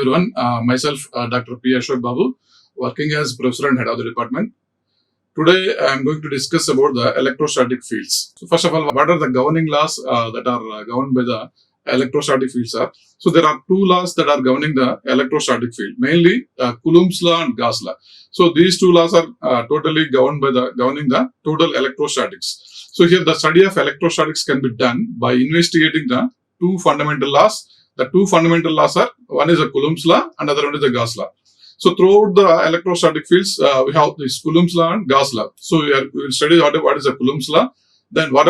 everyone. Myself, Dr. P. Ashok Babu, working as Professor and Head of the Department. Today, I am going to discuss about the electrostatic fields. So, first of all, what are the governing laws that are governed by the electrostatic fields are? So, there are two laws that are governing the electrostatic field, mainly Coulomb's law and Gauss law. So, these two laws are totally governed by governing the total electrostatics. So, here the study of electrostatics can be done by investigating the two fundamental laws. The two fundamental laws are, one is the Coulomb's law, another one is the Gauss law. So throughout the electrostatic fields, we have this Coulomb's law and Gauss law. So we will study what is the Coulomb's law, then what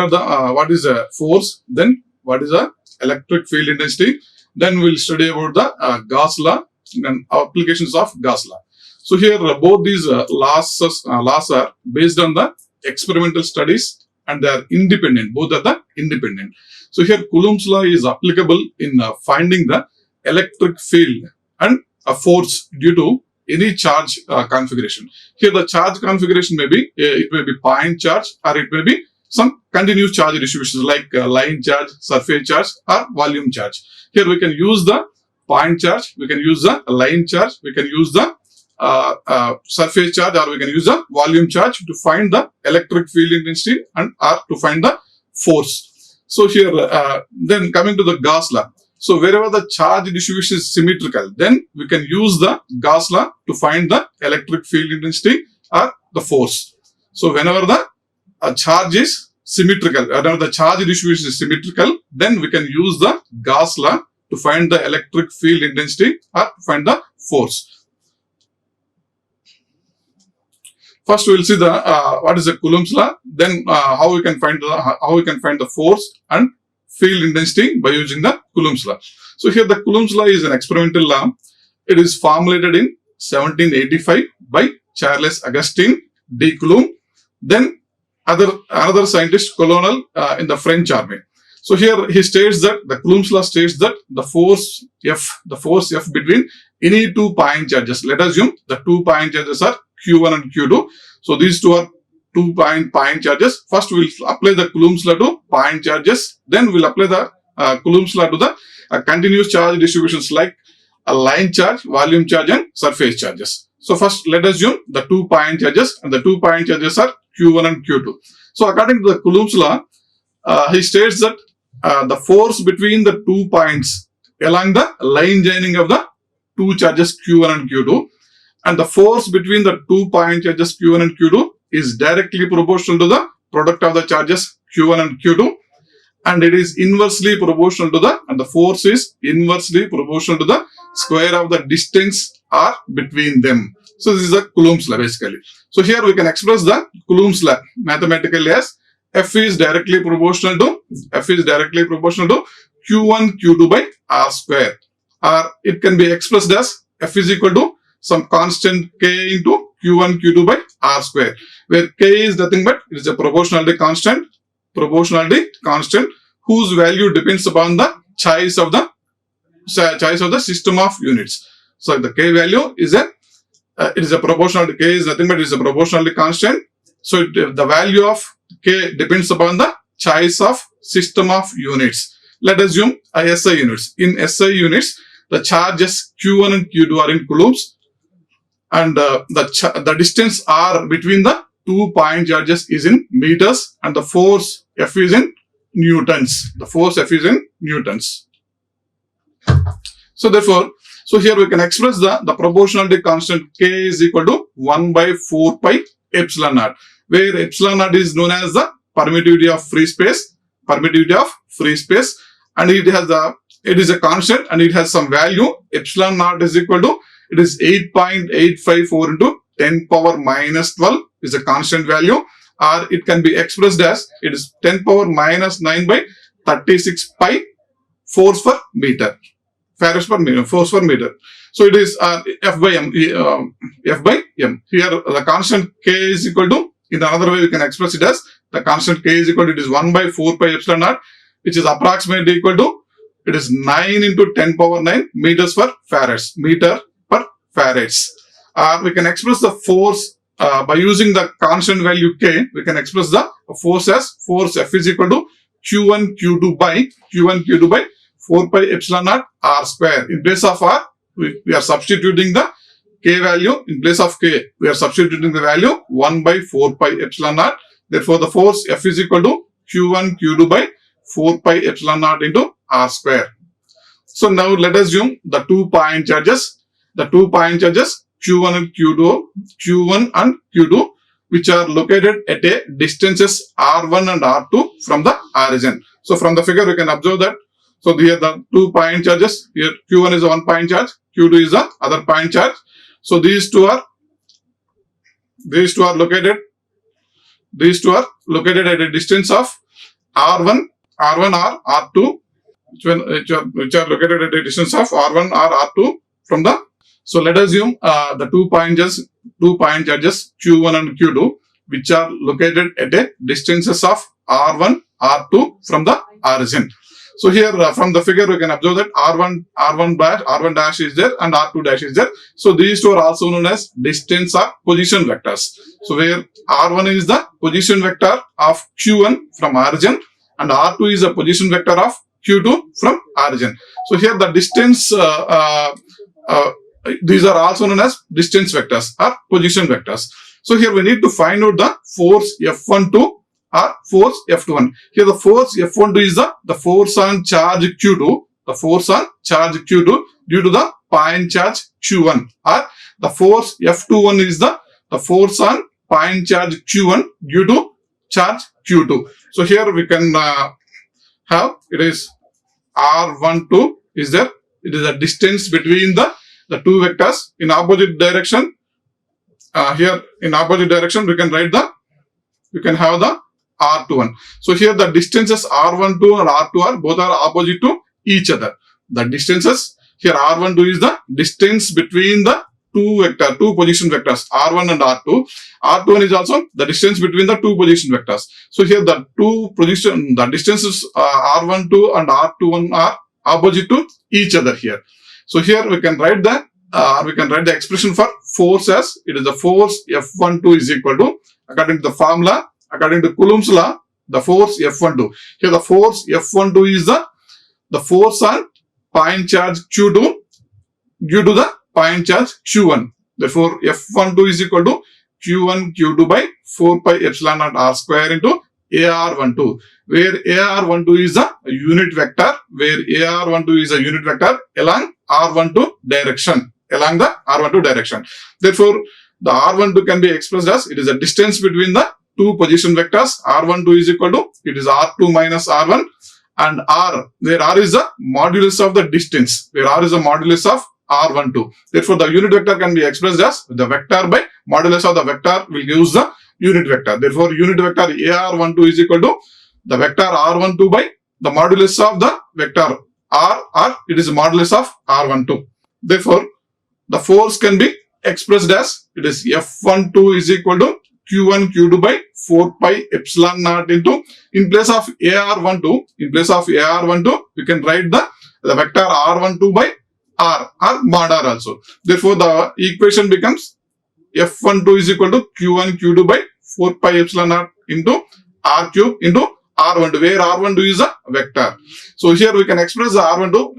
is the force, then what is the electric field intensity, then we will study about the Gauss law and applications of Gauss law. So here both these laws are based on the experimental studies and they are independent. Both are the independent. So here Coulomb's law is applicable in finding the electric field and a force due to any charge configuration. Here the charge configuration may be, it may be point charge or it may be some continuous charge distributions like line charge, surface charge or volume charge. Here we can use the point charge, we can use the line charge, we can use the surface charge or we can use the volume charge to find the electric field intensity and or to find the force. So here then coming to the Gauss law. So wherever the charge distribution is symmetrical, then we can use the Gauss law to find the electric field intensity or the force. So whenever the charge is symmetrical, whenever the charge distribution is symmetrical, then we can use the Gauss law to find the electric field intensity or to find the force. First, we will see the what is the Coulomb's law. Then how we can find the force and field intensity by using the Coulomb's law. So here the Coulomb's law is an experimental law. It is formulated in 1785 by Charles Augustin de Coulomb. Then another scientist, Coulomb, in the French army. So here he states that the Coulomb's law states that the force F between any two point charges. Let us assume the 2 point charges are Q1 and Q2. So these two are 2 point charges. First we will apply the Coulomb's law to point charges. Then we will apply the Coulomb's law to the continuous charge distributions like a line charge, volume charge and surface charges. So first let us assume the 2 point charges and the 2 point charges are Q1 and Q2. So according to the Coulomb's law, he states that the force between the 2 points along the line joining of the two charges Q1 and Q2 and the force between the 2 point charges Q1 and Q2 is directly proportional to the product of the charges Q1 and Q2 and it is inversely proportional to the force is inversely proportional to the square of the distance r between them. So this is the Coulomb's law basically. So here we can express the Coulomb's law mathematically as F is directly proportional to Q1 Q2 by R square, or it can be expressed as F is equal to some constant K into Q1 Q2 by R square, where K is nothing but it is a proportionality constant whose value depends upon the choice of the system of units. So the K value is it is a proportionality. K is nothing but it is a proportionality constant. So the value of K depends upon the choice of system of units. Let us assume SI units. In SI units, the charges Q1 and Q2 are in coulombs, and the distance R between the 2 point charges is in meters, and the force F is in newtons. So therefore, here we can express the proportionality constant K is equal to 1 by 4 pi epsilon naught, where epsilon naught is known as the permittivity of free space, and it is a constant and it has some value. Epsilon naught is equal to, it is 8.854 into 10 power minus 12 is a constant value, or it can be expressed as it is 10 power minus 9 by 36 pi force per meter. So it is F by M. Here the constant K is equal to, in another way we can express it as the constant K is equal to, it is 1 by 4 pi epsilon naught, which is approximately equal to, it is 9 into 10 power 9 meters per farads. We can express the force by using the constant value K. We can express the force as force F is equal to Q1 Q2 by 4 pi epsilon naught R square. In place of R, we are substituting the k value in place of k. We are substituting the value 1 by 4 pi epsilon naught. Therefore, the force F is equal to Q1 Q2 by 4 pi epsilon naught into R square. So now let us assume the 2 point charges. The 2 point charges Q1 and Q2, which are located at a distances R1 and R2 from the origin. So from the figure we can observe that. So here the 2 point charges. Here Q1 is a 1 point charge. Q2 is the other point charge. So these two are located at a distance of R1 or R2, which are located at a distance of R1 or R2 from the. So let us assume the 2 point charges Q1 and Q2, which are located at a distances of R1, R2 from the origin. So here from the figure we can observe that R1 dash is there and R2 dash is there. So these two are also known as distance or position vectors. So where R1 is the position vector of Q1 from origin and R2 is the position vector of Q2 from origin. So here the distance, these are also known as distance vectors or position vectors. So here we need to find out the force F12 or force F21. Here the force F12 is the force on charge Q2, the force on charge Q2 due to the point charge Q1, or the force F21 is the force on point charge Q1 due to charge Q2. So here we can have it is R12 is there. It is a distance between the two vectors in opposite direction. Here in opposite direction we can write we can have the R21. So here the distances R12 and R2 both are opposite to each other. The distances here R12 is the distance between the two position vectors R1 and R2. R21 is also the distance between the two position vectors. So here the distances R12 and R21 are opposite to each other here. So here we can write the expression for force as it is the force F12 is equal to, according to the formula, according to Coulomb's law, the force F12. Here the force F12 is the force on point charge Q2 due to the point charge Q1. Therefore, F12 is equal to Q1 Q2 by 4 pi epsilon naught R square into AR12, where AR12 is a unit vector, along R12 direction, Therefore, the R12 can be expressed as it is a distance between the two position vectors. R12 is equal to, it is R2 minus R1, and R, where R is the modulus of the distance, where R is the modulus of R12. Therefore, the unit vector can be expressed as the vector by modulus of the vector will use the unit vector. Therefore, unit vector AR12 is equal to the vector R12 by the modulus of the vector R, or it is modulus of R12. Therefore, the force can be expressed as it is F12 is equal to Q1 Q2 by 4 pi epsilon naught into, in place of AR12, we can write the vector R12 by R, or mod R also. Therefore, the equation becomes F12 is equal to Q1 Q2 by 4 pi epsilon naught into R cube into R12, where R12 is a vector. So here we can express the R12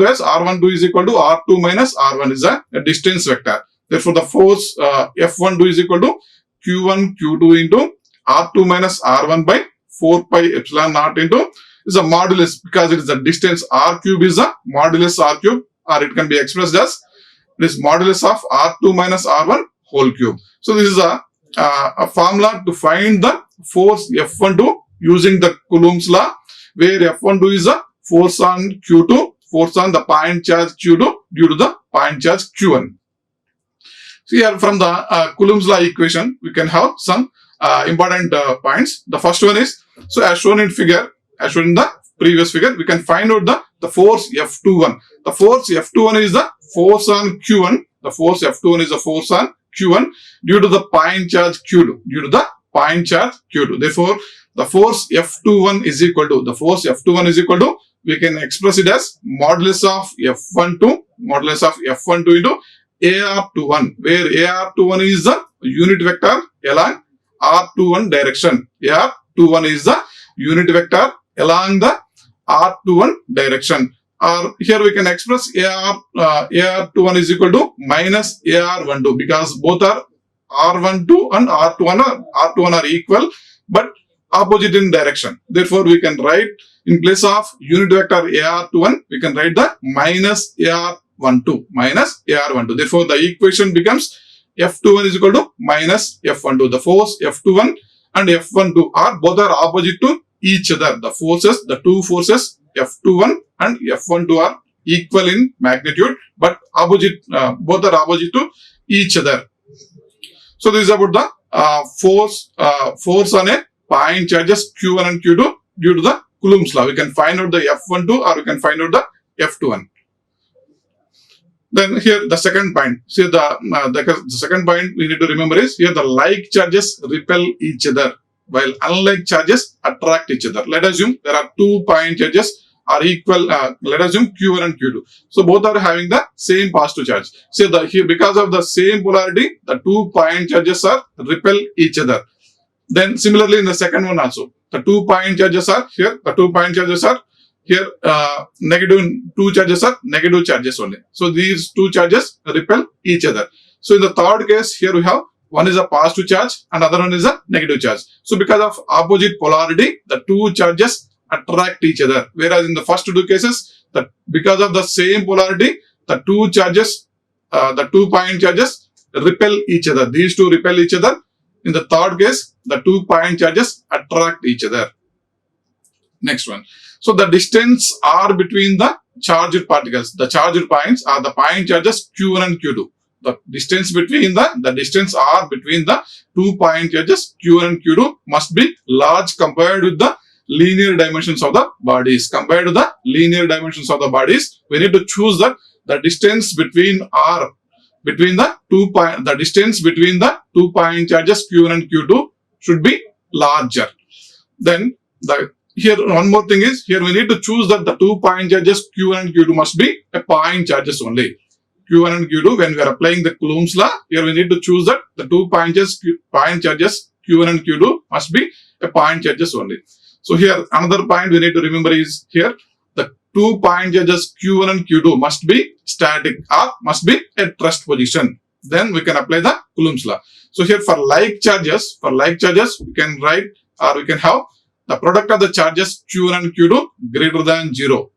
as R12 is equal to R2 minus R1 is a distance vector. Therefore, the force F12 is equal to Q1 Q2 into R2 minus R1 by 4 pi epsilon naught into is a modulus, because it is a distance. R cube is a modulus R cube, or it can be expressed as this modulus of R2 minus R1 whole cube. So this is a formula to find the force F12 using the Coulomb's law, where F12 is a force on Q2, force on the point charge Q2 due to the point charge Q1. So here from the Coulomb's law equation, we can have some important points. The first one is, so as shown in the previous figure, we can find out the force F21. The force F21 is the force on Q1. The force F21 is the force on Q1 due to the point charge Q2. Therefore, the force F21 is equal to, we can express it as modulus of F12 into AR21, where AR21 is the unit vector along R21 direction. AR21 is the unit vector along the R21 direction. or here we can express AR21 is equal to minus AR12 because both are R12 and R21 are equal but opposite in direction. Therefore, we can write in place of unit vector AR21, we can write the minus AR12. Therefore, the equation becomes F21 is equal to minus F12. The force F21 and F12 are both are opposite to each other. The forces, the two forces F21 and F12 are equal in magnitude, but opposite, both are opposite to each other. So this is about the force on a point charges Q1 and Q2 due to the Coulomb's law. We can find out the F12 or we can find out the F21. Then here the second point. See the second point we need to remember is here the like charges repel each other while unlike charges attract each other. Let us assume there are 2 point charges are equal. Let us assume Q1 and Q2. So both are having the same positive charge. So here because of the same polarity, the 2 point charges are repel each other. Then similarly in the second one also, the 2 point charges are here. The 2 point charges are here. Negative 2 charges are negative charges only. So these 2 charges repel each other. So in the third case here we have one is a positive charge and other one is a negative charge. So because of opposite polarity, the 2 charges attract each other. Whereas in the first 2 cases, that because of the same polarity, the 2 charges, the 2 point charges repel each other. These 2 repel each other. In the third case, the 2 point charges attract each other. Next one. So the distance R between the charged particles, the charged points are the point charges Q1 and Q2. The distance between the distance R between the 2 point charges Q1 and Q2 must be large compared with the linear dimensions of the bodies. Compared to the linear dimensions of the bodies, we need to choose that the distance between R between the 2 point, the distance between the 2 point charges Q1 and Q2 should be larger. Then here one more thing is here we need to choose that the 2 point charges Q1 and Q2 must be a point charges only. Q1 and Q2 when we are applying the Coulomb's law, here we need to choose that the 2 point charges Q1 and Q2 must be a point charges only. So here another point we need to remember is here the 2 point charges Q1 and Q2 must be static or must be at rest position. Then we can apply the Coulomb's law. So here for like charges we can write or we can have the product of the charges Q1 and Q2 greater than 0.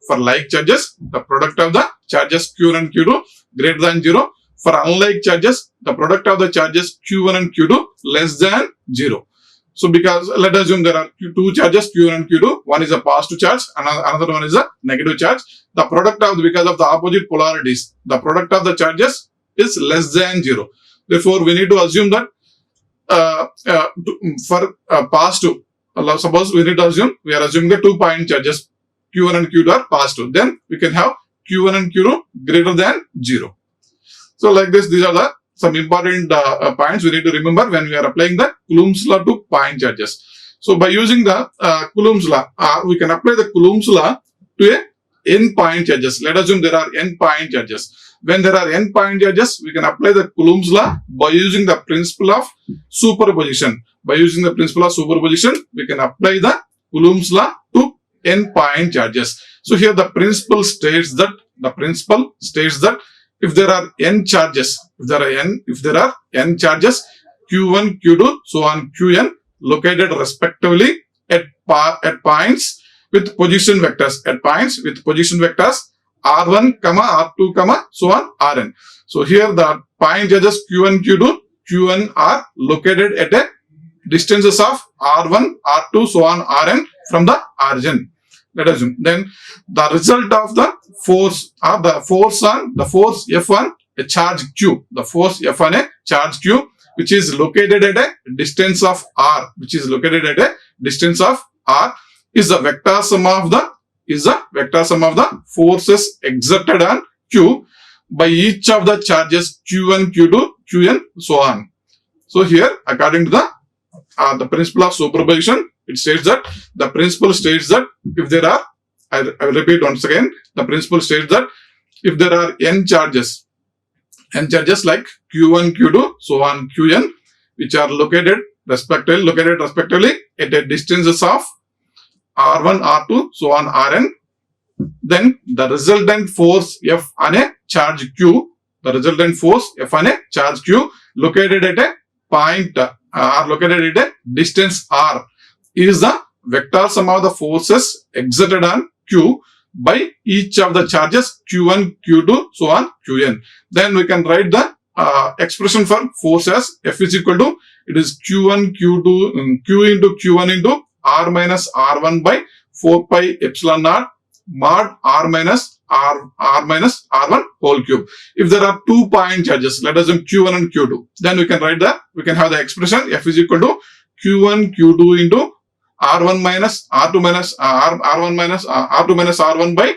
For like charges, the product of the charges Q1 and Q2 greater than 0. For unlike charges, the product of the charges Q1 and Q2 less than 0. So because let us assume there are 2 charges Q1 and Q2, one is a positive charge, another one is a negative charge. The product of because of the opposite polarities, the product of the charges is less than 0. Therefore, we need to assume that for positive, suppose we need to assume we are assuming the 2 point charges Q1 and Q2 are positive. Then we can have Q1 and Q2 greater than 0. So like this, these are the some important points we need to remember when we are applying the Coulomb's law to point charges. So by using the Coulomb's law, we can apply the Coulomb's law to a n point charges. Let us assume there are n point charges. When there are n point charges, we can apply the Coulomb's law by using the principle of superposition. By using the principle of superposition, we can apply the Coulomb's law to n point charges. So here the principle states that if there are n charges, if there are n charges Q1, Q2, so on Qn located respectively at points with position vectors R1, R2, so on Rn. So here the point charges Q1, Q1 are located at a distances of R1, R2, so on Rn from the origin. Let us assume. Then the result of the force or the force F1 a charge Q. The force F1 a charge Q which is located at a distance of R. Is the vector sum of the forces exerted on Q by each of the charges Q1, Q2, Qn, so on. So here according to the principle of superposition, it states that if there are, I will repeat once again, the principle states that if there are n charges like Q1, Q2, so on Qn, which are located respectively at a distances of R1, R2, so on Rn, then the resultant force F on a charge Q, the resultant force F on a charge Q located at a point or located at a distance R is the vector sum of the forces exerted on Q by each of the charges Q1, Q2, so on Qn. Then we can write the expression for force as F is equal to, it is Q1, Q2, Q into Q1 into R minus R1 by 4 pi epsilon naught mod R minus R1 whole cube. If there are 2 point charges, let us assume Q1 and Q2, then we can write we can have the expression F is equal to Q1, Q2 into R1 minus R2 minus R1 minus R2 minus R1 by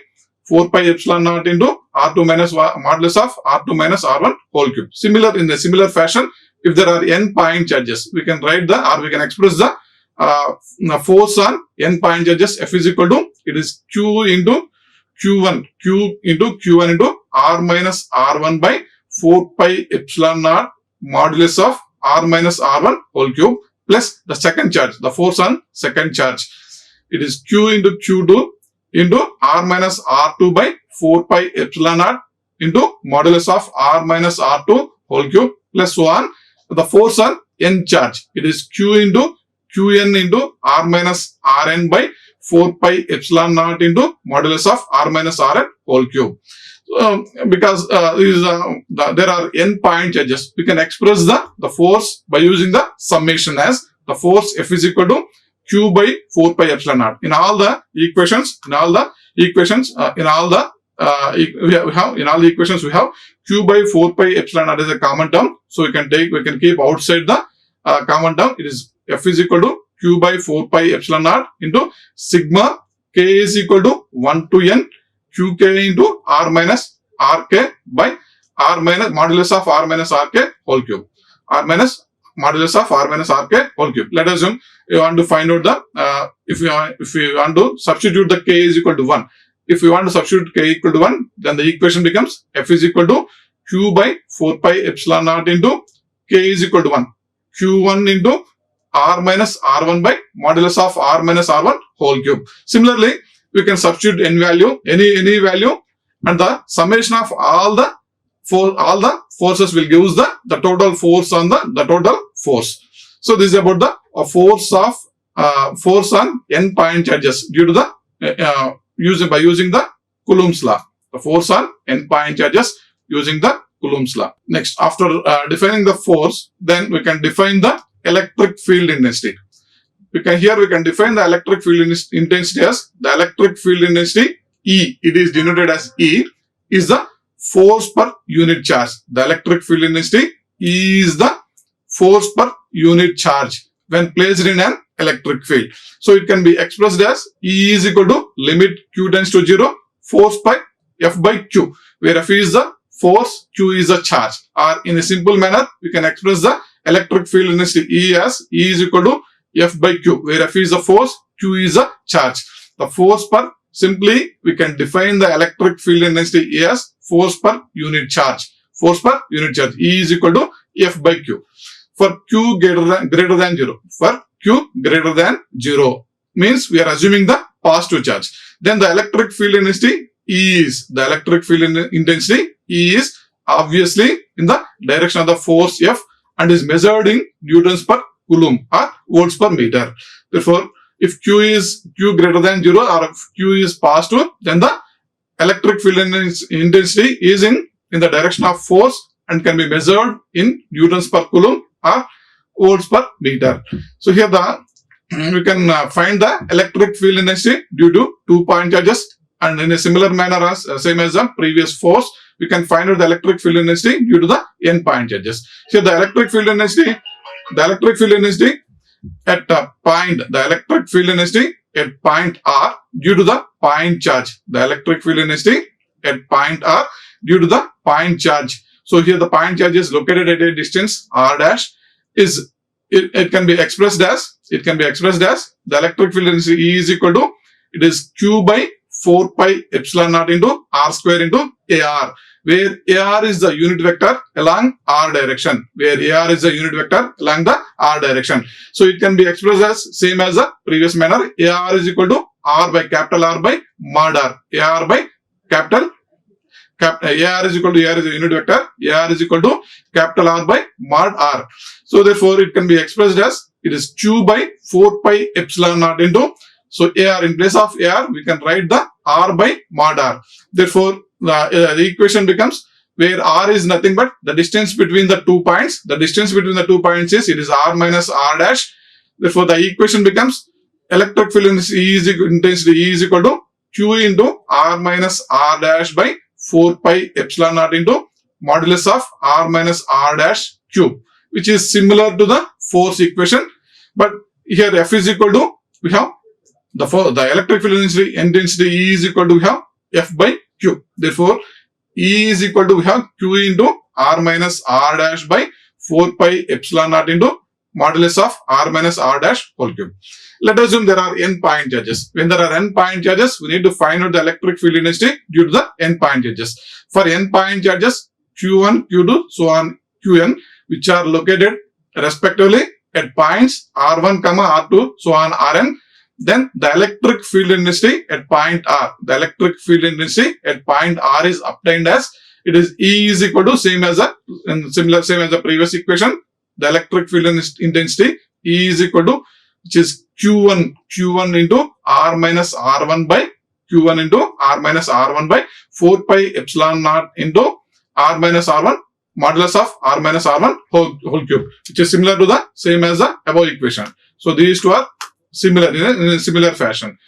4 pi epsilon naught into R2 minus modulus of R2 minus R1 whole cube. In a similar fashion, if there are n point charges, we can write we can express the force on n point charges. F is equal to, it is Q into Q1 into R minus R1 by 4 pi epsilon naught modulus of R minus R1 whole cube plus the second charge, the force on second charge. It is Q into Q2 into R minus R2 by 4 pi epsilon naught into modulus of R minus R2 whole cube plus so on. The force on n charge, it is Q into Qn into R minus Rn by 4 pi epsilon naught into modulus of R minus Rn whole cube. Because there are n point charges, we can express the force by using the summation as the force F is equal to Q by 4 pi epsilon naught. In all the equations, we have Q by 4 pi epsilon naught as a common term. So we can keep outside the common term. It is F is equal to Q by 4 pi epsilon naught into sigma K is equal to 1 to N Qk into R minus Rk by R minus modulus of R minus Rk whole cube. R minus modulus of R minus Rk whole cube. Let us assume you want to find out the, if you want to substitute the K is equal to 1. If you want to substitute K equal to 1, then the equation becomes F is equal to Q by 4 pi epsilon naught into K is equal to 1. Q1 into R minus R1 by modulus of R minus R1 whole cube. Similarly, we can substitute any value, and the summation of all the forces will give us the total force on the total force. So this is about the force on n point charges due to the using the Coulomb's law. The force on n point charges using the Coulomb's law. Next, after defining the force, then we can define the electric field intensity. We can define the electric field intensity as the electric field intensity E. It is denoted as E is the force per unit charge. The electric field intensity E is the force per unit charge when placed in an electric field. So it can be expressed as E is equal to limit Q tends to 0 force by F by Q, where F is the force, Q is the charge. Or in a simple manner, we can express the electric field intensity E as E is equal to F by Q, where F is the force, Q is the charge. The force per, simply we can define the electric field intensity E as force per unit charge. Force per unit charge, E is equal to F by Q. For Q greater than 0. For Q greater than 0 means we are assuming the positive charge. Then the electric field intensity E is, the electric field intensity E is obviously in the direction of the force F and is measured in newtons per coulomb or volts per meter. Therefore, if Q greater than 0 or if Q is positive, then the electric field intensity is in the direction of force and can be measured in newtons per coulomb or volts per meter. So here we can find the electric field intensity due to 2 point charges, and in a similar manner as same as the previous force, we can find out the electric field intensity due to the n point charges. Here the electric field intensity at point R due to the point charge. The electric field intensity at point R due to the point charge. So here the point charge is located at a distance R dash. It can be expressed as the electric field intensity E is equal to, it is Q by 4 pi epsilon naught into R square into AR, where AR is the unit vector along R direction, So it can be expressed as same as the previous manner. AR is equal to R by capital R by mod R. AR by capital AR is equal to AR is a unit vector. AR is equal to capital R by mod R. So therefore it can be expressed as it is Q by 4 pi epsilon naught into. So AR, in place of AR we can write the R by mod R. Therefore the equation becomes where R is nothing but the distance between the 2 points. The distance between the 2 points is it is R minus R dash. Therefore the equation becomes electric field intensity E is equal to Q into R minus R dash by 4 pi epsilon naught into modulus of R minus R dash cube, which is similar to the force equation. But here F is equal to, we have the electric field intensity E is equal to, we have F by Q. Therefore E is equal to, we have Q into R minus R dash by 4 pi epsilon naught into modulus of R minus R dash whole cube. Let us assume there are n point charges. When there are n point charges, we need to find out the electric field intensity due to the n point charges. For n point charges, Q1, Q2, so on Qn, which are located respectively at points R1, R2, so on Rn, then the electric field intensity at point R, the electric field intensity at point R is obtained as it is E is equal to same as the previous equation. The electric field intensity E is equal to, which is Q1 into R minus R1 by Q1 into R minus R1 by 4 pi epsilon naught into R minus R1 modulus of R minus R1 whole cube, which is similar to the same as the above equation. So these two are similar in a similar fashion.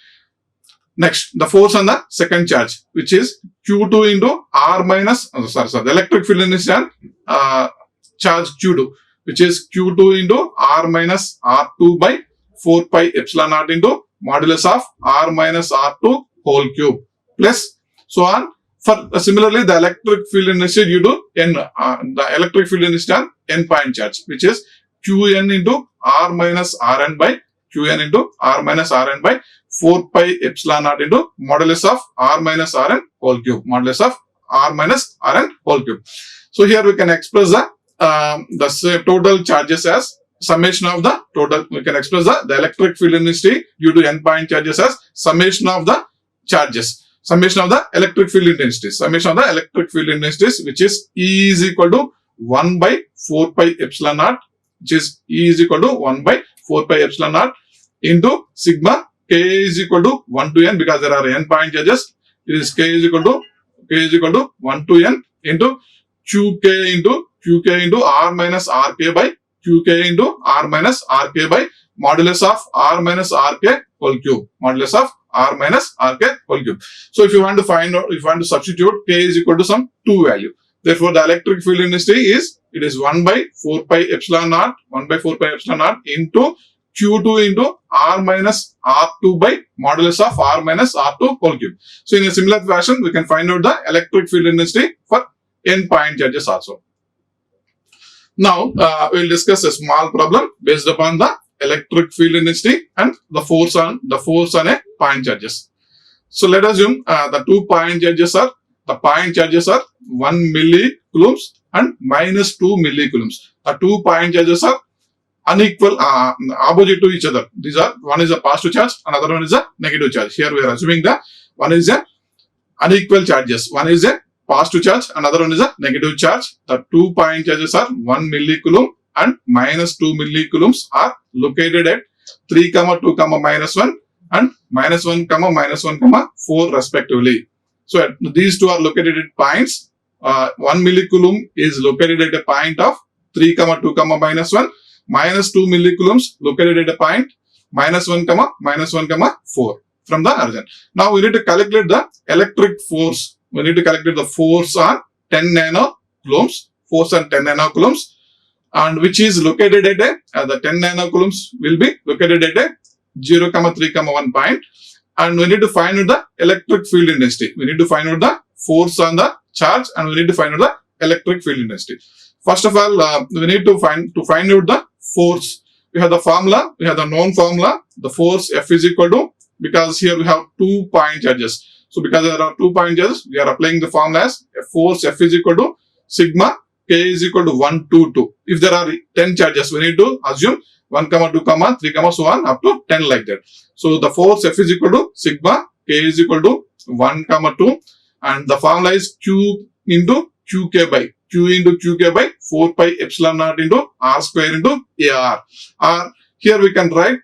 Next, the force on the second charge, which is Q2 into R minus, the electric field intensity on charge Q2, which is Q2 into R minus R2 by 4 pi epsilon naught into modulus of R minus R2 whole cube, plus so on. For similarly, the electric field intensity due to the electric field intensity on n point charge, which is Qn into R minus Rn by Qn into R minus Rn by 4 pi epsilon naught into modulus of R minus Rn whole cube, modulus of R minus Rn whole cube. So here we can express the total charges as summation of the total. We can express the electric field intensity due to n point charges as summation of the charges. Summation of the electric field intensities. Summation of the electric field intensities, which is E is equal to 1 by 4 pi epsilon naught, which is E is equal to 1 by 4 pi epsilon naught into sigma K is equal to 1 to n, because there are n point charges. It is K is equal to 1 to n into Qk into R minus Rk by Qk into R minus Rk by modulus of R minus Rk whole cube, modulus of R minus Rk whole cube. So if you want to find out, if you want to substitute K is equal to some 2 value. Therefore the electric field intensity is, it is 1 by 4 pi epsilon naught, 1 by 4 pi epsilon naught into Q2 into R minus R2 by modulus of R minus R2 whole cube. So in a similar fashion, we can find out the electric field intensity for n point charges also. Now we will discuss a small problem based upon the electric field intensity and the force on a point charges. So let us assume the 2 point charges are, the point charges are 1 millicoulombs and minus 2 millicoulombs. The 2 point charges are unequal, opposite to each other. These are, one is a positive charge, another one is a negative charge. Here we are assuming that one is a unequal charges. One is a positive charge, another one is a negative charge. The 2 point charges are 1 millicoulomb and minus 2 millicoulombs are located at 3, 2, minus 1 and minus 1, minus 1, 4 respectively. So these two are located at points. 1 millicoulomb is located at a point of 3, 2, minus 1. Minus 2 millicoulombs located at a point minus 1, minus 1, 4 from the origin. Now we need to calculate the electric force. We need to calculate the force on 10 nanocoulombs, and which is located at the 10 nanocoulombs will be located at a 0, 3, 1 point. And we need to find out the electric field intensity. We need to find out the force on the charge, and we need to find out the electric field intensity. First of all, we need to find out the force. We have the formula, we have the known formula. The force F is equal to, because here we have 2 point charges. So because there are 2 point charges, we are applying the formula as force F is equal to sigma K is equal to 1, 2, 2. If there are 10 charges, we need to assume 1, 2, 3, so on up to 10 like that. So the force F is equal to sigma K is equal to 1, 2, and the formula is Q into QK by 4 pi epsilon naught into R square into AR. Or here we can write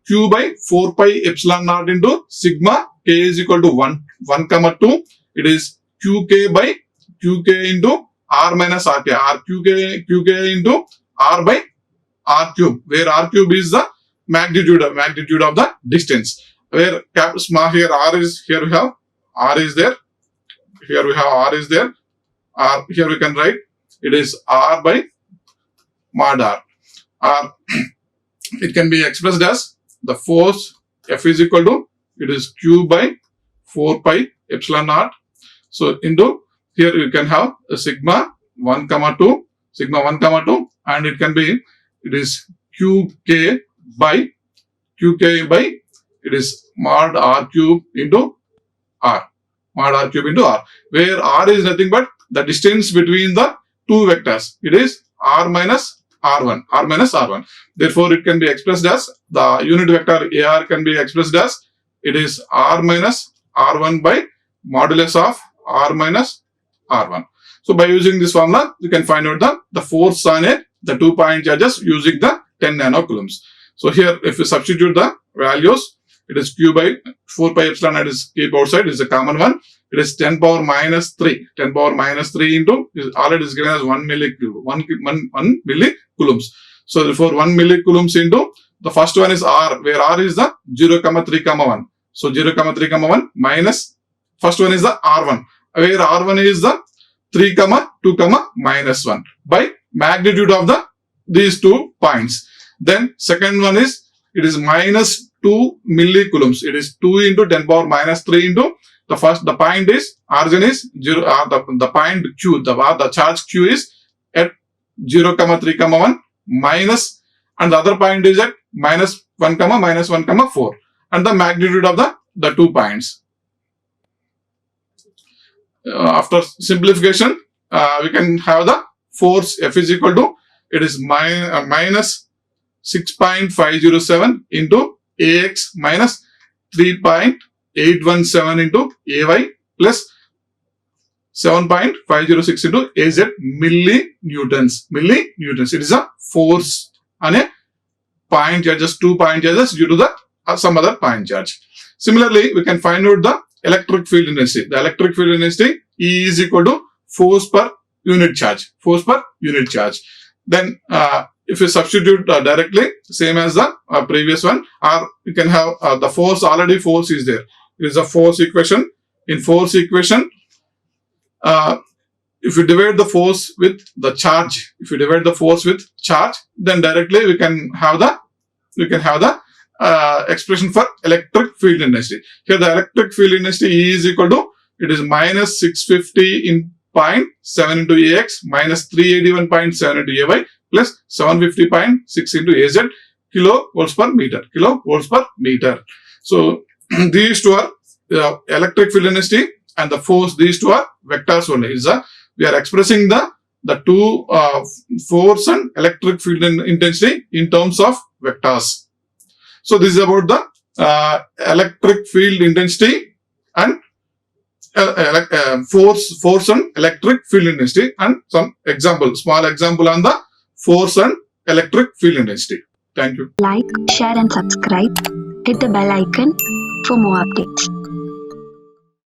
Q by 4 pi epsilon naught into sigma K is equal to 1, 2. It is QK by QK into R minus RK. QK into R by R cube, where R cube is the magnitude of the distance. Where small here R is, here we have R is there. Here we have R is there. R, here we can write it is R by mod R. R it can be expressed as the force F is equal to, it is Q by 4 pi epsilon naught. So into here you can have a sigma 1, 2, and it can be, it is QK by it is mod R cube into R. Mod R cube into R, where R is nothing but the distance between the two vectors. It is R minus R1. Therefore, it can be expressed as the unit vector AR can be expressed as it is R minus R1 by modulus of R minus R1. So by using this formula, you can find out the force on the 2 point charges using the 10 nanocoulombs. So here, if you substitute the values, it is Q by 4 pi epsilon, that is keep outside, is a common one. It is 10 power minus 3. 10 power minus 3 into, already is given as 1 millicoulombs. So therefore 1 millicoulombs into, the first one is R, where R is the 0, 3, 1. So 0, 3, 1 minus, first one is the R1, where R1 is the 3, 2, minus 1 by magnitude of these 2 points. Then second one is, it is minus 2 millicoulombs. It is 2 into 10 power minus 3 into the point is, origin is 0, the point Q, the charge Q is at 0, 3, 1 minus, and the other point is at minus 1, 4, and the magnitude of the 2 points. After simplification, we can have the force F is equal to, it is minus 6.507 into AX minus 3.817 into AY plus 7.506 into AZ millinewtons. It is a force on a point charges, 2 point charges due to the some other point charge. Similarly, we can find out the electric field intensity. The electric field intensity E is equal to force per unit charge. Then if you substitute directly, same as the previous one, or you can have the force, already force is there. It is a force equation. In force equation, if you divide the force with the charge, then directly we can have the expression for electric field intensity. Here the electric field intensity E is equal to, it is minus 650 in 0.7 into AX minus 381.7 into AY plus 750.6 into AZ kilovolts per meter. So these two are electric field intensity and the force. These two are vectors only. We are expressing the two force and electric field intensity in terms of vectors. So this is about the electric field intensity and force and electric field intensity, and some small example on the force and electric field intensity. Thank you. Like, share and subscribe. Hit the bell icon for more updates.